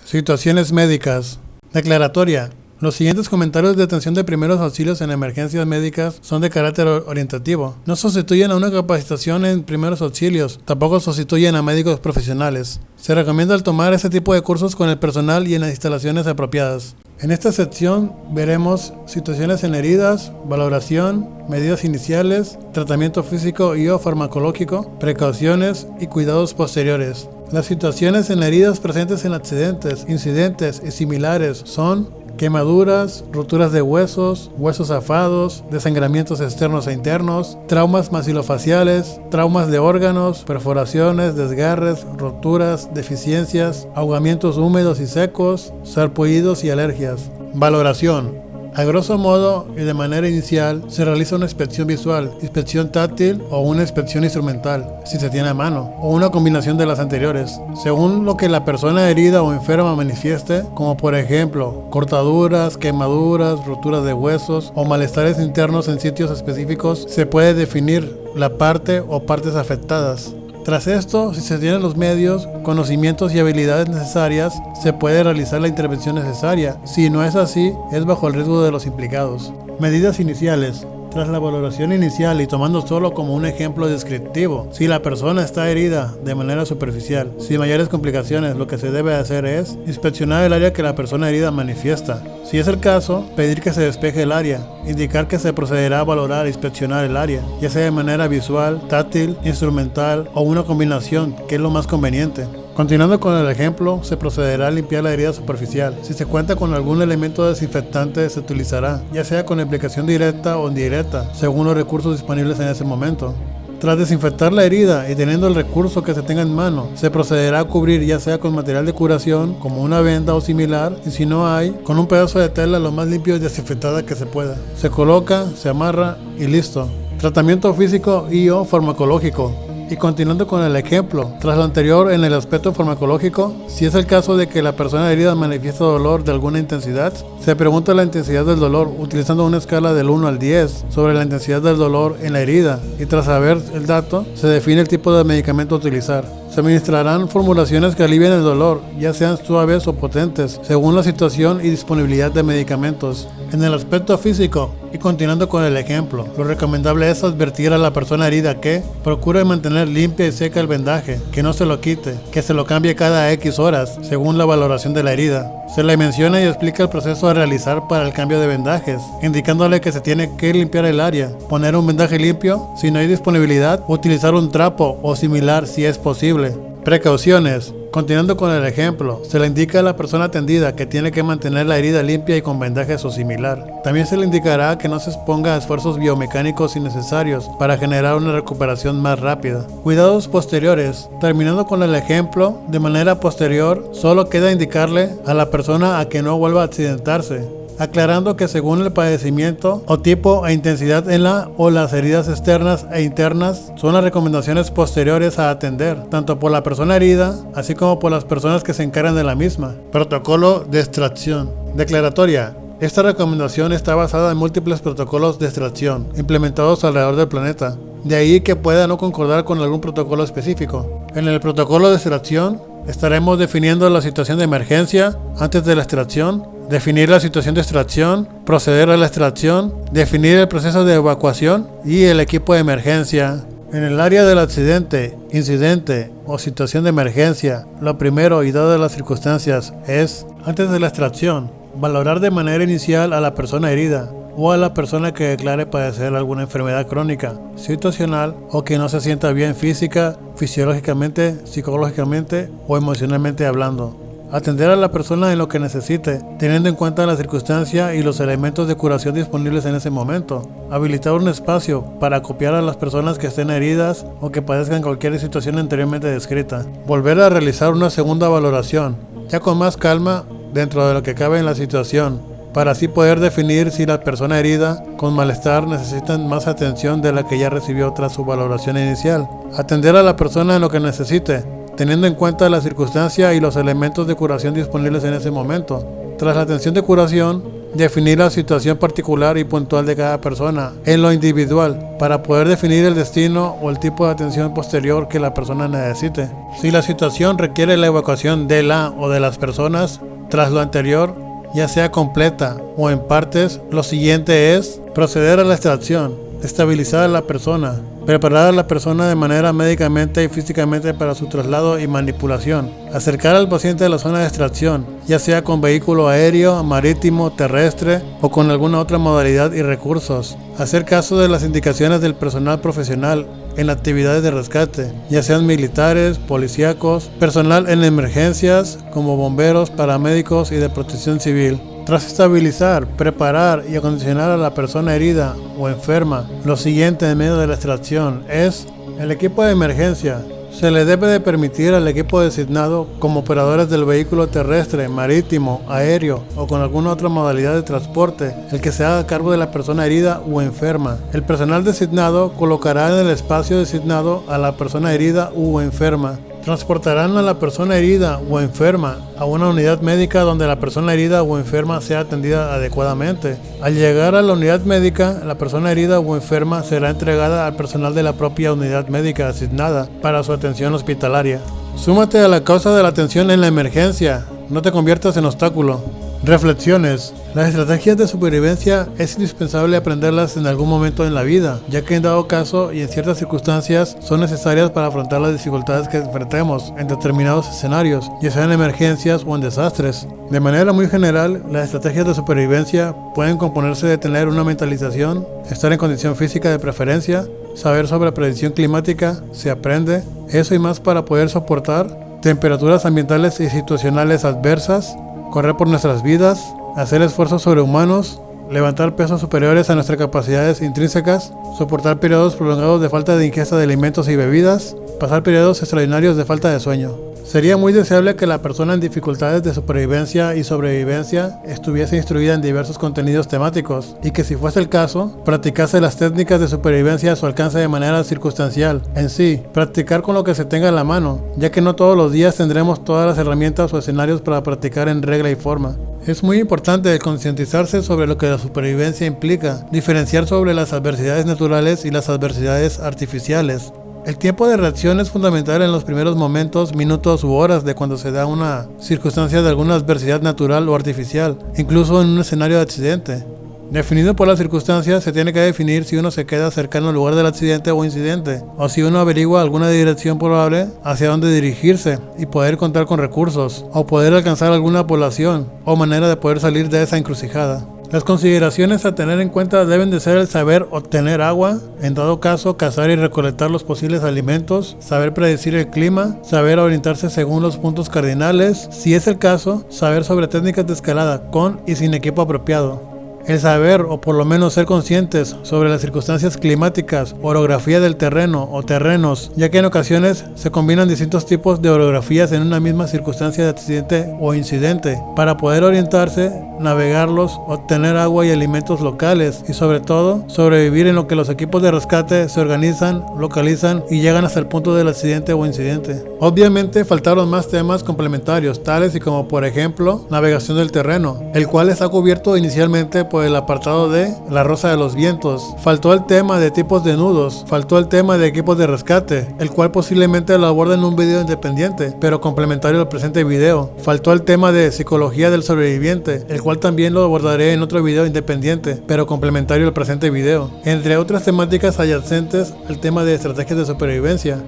Situaciones médicas. Declaratoria. Los siguientes comentarios de atención de primeros auxilios en emergencias médicas son de carácter orientativo. No sustituyen a una capacitación en primeros auxilios, tampoco sustituyen a médicos profesionales. Se recomienda tomar este tipo de cursos con el personal y en las instalaciones apropiadas. En esta sección veremos situaciones en heridas, valoración, medidas iniciales, tratamiento físico y o farmacológico, precauciones y cuidados posteriores. Las situaciones en heridas presentes en accidentes, incidentes y similares son quemaduras, roturas de huesos, huesos afados, desangramientos externos e internos, traumas maxilofaciales, traumas de órganos, perforaciones, desgarres, roturas, deficiencias, ahogamientos húmedos y secos, sarpullidos y alergias. Valoración. A grosso modo y de manera inicial se realiza una inspección visual, inspección táctil o una inspección instrumental, si se tiene a mano, o una combinación de las anteriores, según lo que la persona herida o enferma manifieste, como por ejemplo, cortaduras, quemaduras, roturas de huesos o malestares internos en sitios específicos, se puede definir la parte o partes afectadas. Tras esto, si se tienen los medios, conocimientos y habilidades necesarias, se puede realizar la intervención necesaria. Si no es así, es bajo el riesgo de los implicados. Medidas iniciales. Tras la valoración inicial y tomando solo como un ejemplo descriptivo, si la persona está herida de manera superficial, sin mayores complicaciones, lo que se debe hacer es inspeccionar el área que la persona herida manifiesta. Si es el caso, pedir que se despeje el área, indicar que se procederá a valorar e inspeccionar el área, ya sea de manera visual, táctil, instrumental o una combinación, que es lo más conveniente. Continuando con el ejemplo, se procederá a limpiar la herida superficial. Si se cuenta con algún elemento desinfectante, se utilizará, ya sea con aplicación directa o indirecta, según los recursos disponibles en ese momento. Tras desinfectar la herida y teniendo el recurso que se tenga en mano, se procederá a cubrir ya sea con material de curación, como una venda o similar, y si no hay, con un pedazo de tela lo más limpio y desinfectada que se pueda. Se coloca, se amarra y listo. Tratamiento físico y o farmacológico. Y continuando con el ejemplo, tras lo anterior en el aspecto farmacológico, si es el caso de que la persona herida manifiesta dolor de alguna intensidad, se pregunta la intensidad del dolor utilizando una escala del 1 al 10 sobre la intensidad del dolor en la herida y tras saber el dato, se define el tipo de medicamento a utilizar. Se administrarán formulaciones que alivien el dolor, ya sean suaves o potentes, según la situación y disponibilidad de medicamentos. En el aspecto físico, y continuando con el ejemplo, lo recomendable es advertir a la persona herida que procure mantener limpia y seca el vendaje, que no se lo quite, que se lo cambie cada X horas, según la valoración de la herida. Se le menciona y explica el proceso a realizar para el cambio de vendajes, indicándole que se tiene que limpiar el área, poner un vendaje limpio, si no hay disponibilidad, utilizar un trapo o similar si es posible. Precauciones. Continuando con el ejemplo, se le indica a la persona atendida que tiene que mantener la herida limpia y con vendajes o similar. También se le indicará que no se exponga a esfuerzos biomecánicos innecesarios para generar una recuperación más rápida. Cuidados posteriores. Terminando con el ejemplo, de manera posterior, solo queda indicarle a la persona a que no vuelva a accidentarse, aclarando que según el padecimiento o tipo e intensidad en la o las heridas externas e internas son las recomendaciones posteriores a atender, tanto por la persona herida, así como por las personas que se encargan de la misma. Protocolo de extracción. Declaratoria. Esta recomendación está basada en múltiples protocolos de extracción implementados alrededor del planeta, de ahí que pueda no concordar con algún protocolo específico. En el protocolo de extracción estaremos definiendo la situación de emergencia antes de la extracción, definir la situación de extracción, proceder a la extracción, definir el proceso de evacuación y el equipo de emergencia. En el área del accidente, incidente o situación de emergencia, lo primero y dadas las circunstancias es, antes de la extracción, valorar de manera inicial a la persona herida o a la persona que declare padecer alguna enfermedad crónica, situacional o que no se sienta bien física, fisiológicamente, psicológicamente o emocionalmente hablando. Atender a la persona en lo que necesite, teniendo en cuenta la circunstancia y los elementos de curación disponibles en ese momento. Habilitar un espacio para acopiar a las personas que estén heridas o que padezcan cualquier situación anteriormente descrita. Volver a realizar una segunda valoración, ya con más calma dentro de lo que cabe en la situación, para así poder definir si la persona herida con malestar necesita más atención de la que ya recibió tras su valoración inicial. Atender a la persona en lo que necesite, teniendo en cuenta la circunstancia y los elementos de curación disponibles en ese momento. Tras la atención de curación, definir la situación particular y puntual de cada persona en lo individual para poder definir el destino o el tipo de atención posterior que la persona necesite. Si la situación requiere la evacuación de la o de las personas, tras lo anterior, ya sea completa o en partes, lo siguiente es proceder a la extracción, estabilizar a la persona, preparar a la persona de manera médicamente y físicamente para su traslado y manipulación, acercar al paciente a la zona de extracción, ya sea con vehículo aéreo, marítimo, terrestre o con alguna otra modalidad y recursos, hacer caso de las indicaciones del personal profesional en actividades de rescate, ya sean militares, policíacos, personal en emergencias como bomberos, paramédicos y de protección civil. Tras estabilizar, preparar y acondicionar a la persona herida o enferma, lo siguiente en medio de la extracción es el equipo de emergencia. Se le debe de permitir al equipo designado como operadores del vehículo terrestre, marítimo, aéreo o con alguna otra modalidad de transporte, el que se haga cargo de la persona herida o enferma. El personal designado colocará en el espacio designado a la persona herida o enferma. Transportarán a la persona herida o enferma a una unidad médica donde la persona herida o enferma sea atendida adecuadamente. Al llegar a la unidad médica, la persona herida o enferma será entregada al personal de la propia unidad médica asignada para su atención hospitalaria. Súmate a la causa de la atención en la emergencia. No te conviertas en obstáculo. Reflexiones. Las estrategias de supervivencia es indispensable aprenderlas en algún momento en la vida, ya que en dado caso y en ciertas circunstancias son necesarias para afrontar las dificultades que enfrentemos en determinados escenarios, ya sean emergencias o en desastres. De manera muy general, las estrategias de supervivencia pueden componerse de tener una mentalización, estar en condición física de preferencia, saber sobre predicción climática, se aprende, eso y más para poder soportar temperaturas ambientales y situacionales adversas, correr por nuestras vidas, hacer esfuerzos sobrehumanos, levantar pesos superiores a nuestras capacidades intrínsecas, soportar periodos prolongados de falta de ingesta de alimentos y bebidas, pasar periodos extraordinarios de falta de sueño. Sería muy deseable que la persona en dificultades de supervivencia y sobrevivencia estuviese instruida en diversos contenidos temáticos y que, si fuese el caso, practicase las técnicas de supervivencia a su alcance de manera circunstancial. En sí, practicar con lo que se tenga a la mano, ya que no todos los días tendremos todas las herramientas o escenarios para practicar en regla y forma. Es muy importante concientizarse sobre lo que la supervivencia implica, diferenciar sobre las adversidades naturales y las adversidades artificiales. El tiempo de reacción es fundamental en los primeros momentos, minutos u horas de cuando se da una circunstancia de alguna adversidad natural o artificial, incluso en un escenario de accidente. Definido por las circunstancias, se tiene que definir si uno se queda cercano al lugar del accidente o incidente, o si uno averigua alguna dirección probable hacia dónde dirigirse y poder contar con recursos, o poder alcanzar alguna población, o manera de poder salir de esa encrucijada. Las consideraciones a tener en cuenta deben de ser el saber obtener agua, en dado caso cazar y recolectar los posibles alimentos, saber predecir el clima, saber orientarse según los puntos cardinales, si es el caso, saber sobre técnicas de escalada con y sin equipo apropiado. El saber, o por lo menos ser conscientes sobre las circunstancias climáticas, orografía del terreno o terrenos, ya que en ocasiones se combinan distintos tipos de orografías en una misma circunstancia de accidente o incidente, para poder orientarse, navegarlos, obtener agua y alimentos locales y, sobre todo, sobrevivir en lo que los equipos de rescate se organizan, localizan y llegan hasta el punto del accidente o incidente. Obviamente faltaron más temas complementarios, tales y como por ejemplo navegación del terreno, el cual está cubierto inicialmente por el apartado de La Rosa de los Vientos. Faltó el tema de tipos de nudos, faltó el tema de equipos de rescate, el cual posiblemente lo aborda en un video independiente, pero complementario al presente video. Faltó el tema de psicología del sobreviviente, el cual también lo abordaré en otro video independiente, pero complementario al presente video, entre otras temáticas adyacentes al tema de estrategias de supervivencia.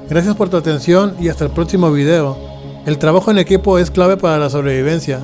Gracias por tu atención y hasta el próximo video. El trabajo en equipo es clave para la sobrevivencia.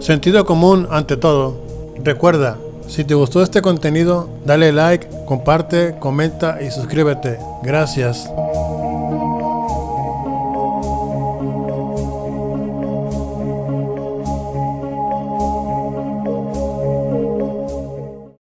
Sentido común ante todo. Recuerda, si te gustó este contenido, dale like, comparte, comenta y suscríbete. Gracias.